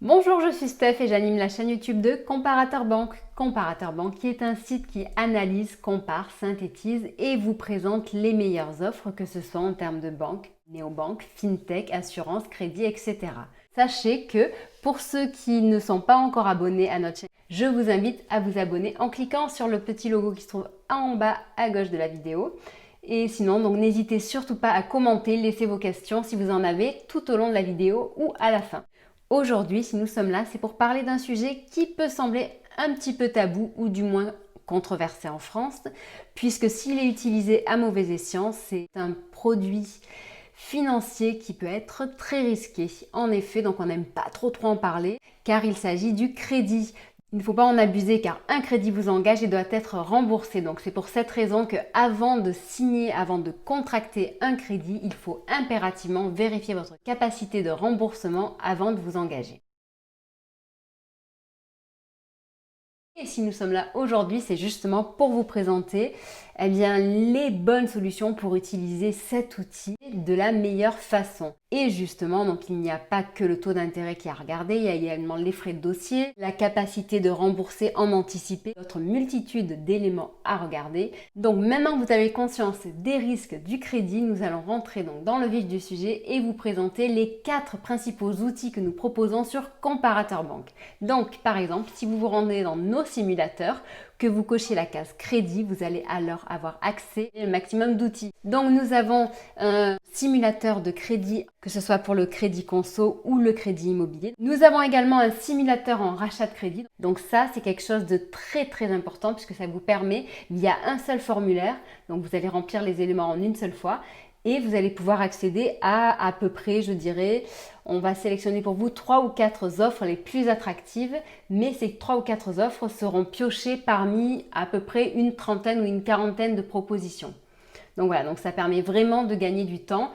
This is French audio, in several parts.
Bonjour, je suis Steph et j'anime la chaîne YouTube de Comparateur Banque. Comparateur Banque qui est un site qui analyse, compare, synthétise et vous présente les meilleures offres, que ce soit en termes de banque, néobanque, fintech, assurance, crédit, etc. Sachez que pour ceux qui ne sont pas encore abonnés à notre chaîne, je vous invite à vous abonner en cliquant sur le petit logo qui se trouve en bas à gauche de la vidéo. Et sinon, donc n'hésitez surtout pas à commenter, laisser vos questions si vous en avez tout au long de la vidéo ou à la fin. Aujourd'hui, si nous sommes là, c'est pour parler d'un sujet qui peut sembler un petit peu tabou ou du moins controversé en France, puisque s'il est utilisé à mauvais escient, c'est un produit financier qui peut être très risqué. En effet, donc on n'aime pas trop en parler, car il s'agit du crédit. Il ne faut pas en abuser car un crédit vous engage et doit être remboursé. Donc c'est pour cette raison que avant de signer, avant de contracter un crédit, il faut impérativement vérifier votre capacité de remboursement avant de vous engager. Et si nous sommes là aujourd'hui, c'est justement pour vous présenter les bonnes solutions pour utiliser cet outil de la meilleure façon. Et justement, donc il n'y a pas que le taux d'intérêt qui est à regarder, il y a également les frais de dossier, la capacité de rembourser en anticipé, d'autres multitudes d'éléments à regarder. Donc maintenant que vous avez conscience des risques du crédit, nous allons rentrer donc dans le vif du sujet et vous présenter les 4 principaux outils que nous proposons sur Comparateur Banque. Donc par exemple, si vous vous rendez dans nos simulateurs, que vous cochez la case crédit, vous allez alors avoir accès au maximum d'outils. Donc nous avons un simulateur de crédit, que ce soit pour le crédit conso ou le crédit immobilier. Nous avons également un simulateur en rachat de crédit. Donc ça, c'est quelque chose de très important puisque ça vous permet, via un seul formulaire, donc vous allez remplir les éléments en une seule fois, et vous allez pouvoir accéder à peu près, je dirais, on va sélectionner pour vous 3 ou 4 offres les plus attractives, mais ces 3 ou 4 offres seront piochées parmi à peu près une trentaine ou une quarantaine de propositions. Donc voilà, donc ça permet vraiment de gagner du temps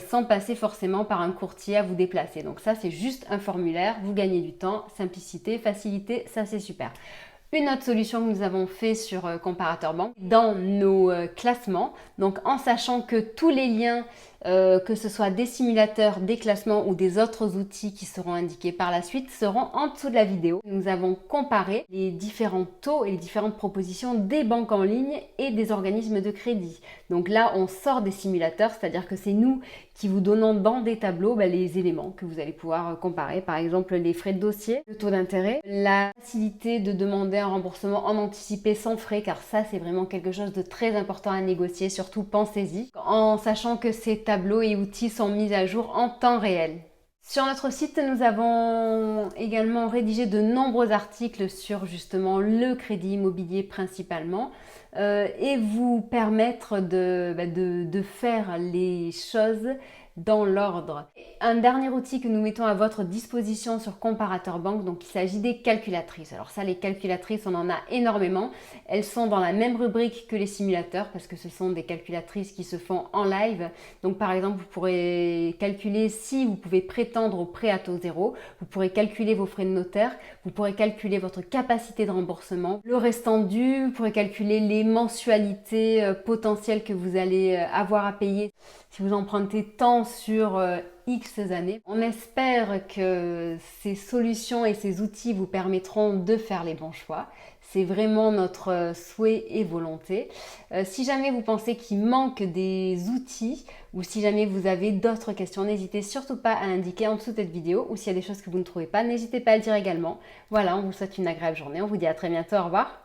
sans passer forcément par un courtier à vous déplacer. Donc ça, c'est juste un formulaire, vous gagnez du temps, simplicité, facilité, ça c'est super. Une autre solution que nous avons fait sur Comparateur Banque, dans nos classements, donc en sachant que tous les liens, que ce soit des simulateurs, des classements ou des autres outils qui seront indiqués par la suite, seront en dessous de la vidéo. Nous avons comparé les différents taux et les différentes propositions des banques en ligne et des organismes de crédit. Donc là, on sort des simulateurs, c'est-à-dire que c'est nous qui vous donnons dans des tableaux les éléments que vous allez pouvoir comparer. Par exemple, les frais de dossier, le taux d'intérêt, la facilité de demander un remboursement en anticipé sans frais, car ça, c'est vraiment quelque chose de très important à négocier. Surtout, pensez-y, en sachant que ces tableaux et outils sont mis à jour en temps réel. Sur notre site, nous avons également rédigé de nombreux articles sur justement le crédit immobilier principalement et vous permettre de faire les choses dans l'ordre. Un dernier outil que nous mettons à votre disposition sur Comparateur Banque, donc il s'agit des calculatrices. Alors ça, les calculatrices, on en a énormément. Elles sont dans la même rubrique que les simulateurs parce que ce sont des calculatrices qui se font en live. Donc par exemple, vous pourrez calculer si vous pouvez prétendre au prêt à taux zéro, vous pourrez calculer vos frais de notaire, vous pourrez calculer votre capacité de remboursement, le restant dû, vous pourrez calculer les mensualités potentielles que vous allez avoir à payer si vous empruntez tant sur X années. On espère que ces solutions et ces outils vous permettront de faire les bons choix. C'est vraiment notre souhait et volonté. Si jamais vous pensez qu'il manque des outils ou si jamais vous avez d'autres questions, n'hésitez surtout pas à l'indiquer en dessous de cette vidéo ou s'il y a des choses que vous ne trouvez pas, n'hésitez pas à le dire également. Voilà, on vous souhaite une agréable journée. On vous dit à très bientôt. Au revoir.